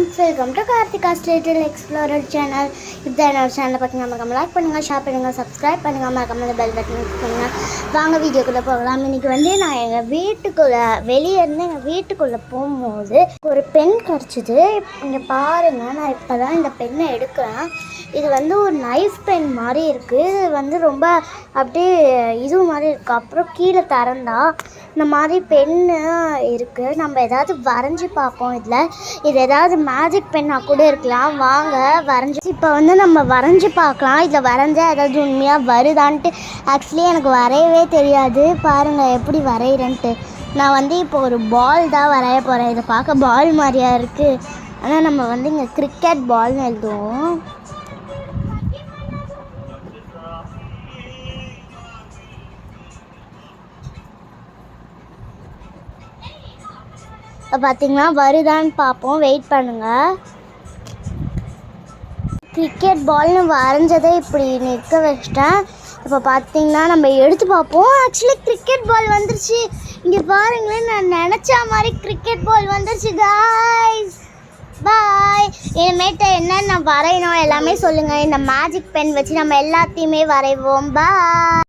Friends, welcome to Karthika's little explorer channel. இப்போ என்னோட சேனலை பார்த்தீங்கன்னா மறக்காம லைக் பண்ணுங்கள், ஷேர் பண்ணுங்கள், சப்ஸ்கிரைப் பண்ணுங்கள், மறக்காம பெல் பட்டன் கிளிக் பண்ணுங்கள். வாங்க வீடியோக்குள்ளே போகலாம். இன்றைக்கி நான் எங்கள் வீட்டுக்குள்ளே வெளியே இருந்து எங்கள் வீட்டுக்குள்ளே போகும்போது ஒரு பென் கிடச்சிது. இங்கே பாருங்கள், நான் இப்போ தான் இந்த பெண்ணை எடுக்கிறேன். இது ஒரு நைஃப் பென் மாதிரி இருக்குது. இது ரொம்ப அப்படியே இது மாதிரி இருக்குது. அப்புறம் கீழே திறந்தா இந்த மாதிரி பென்னு இருக்குது. நம்ம ஏதாவது வரைஞ்சி பார்ப்போம். இது ஏதாவது மேஜிக் பென்னாக கூட இருக்கலாம். வாங்க வரைஞ்சி இப்போ நம்ம வரைஞ்சி பார்க்கலாம். இதில் வரைஞ்சால் ஏதாவது உண்மையாக வருதான்ட்டு. ஆக்சுவலி எனக்கு வரையவே தெரியாது. பாருங்கள் எப்படி வரைகிறேன்ட்டு. நான் இப்போ ஒரு பால் தான் வரைய போகிறேன். இதை பார்க்க பால் மாதிரியா இருக்குது. ஆனால் நம்ம இங்கே கிரிக்கெட் பால்னு எழுதுவோம். இப்போ பார்த்தீங்கன்னா வருதான்னு பார்ப்போம். வெயிட் பண்ணுங்கள். கிரிக்கெட் பால்னு வரைஞ்சதை இப்படி நிற்க வச்சிட்டேன். இப்போ பார்த்தீங்கன்னா நம்ம எடுத்து பார்ப்போம். ஆக்சுவலி கிரிக்கெட் பால் வந்துருச்சு. இங்கே பாருங்களேன், நான் நினச்ச மாதிரி கிரிக்கெட் பால் வந்துருச்சு. Guys bye. இனிமேட்டு என்னென்ன வரையணும் எல்லாமே சொல்லுங்கள். இந்த மேஜிக் பென் வச்சு நம்ம எல்லாத்தையுமே வரைவோம். பாய்.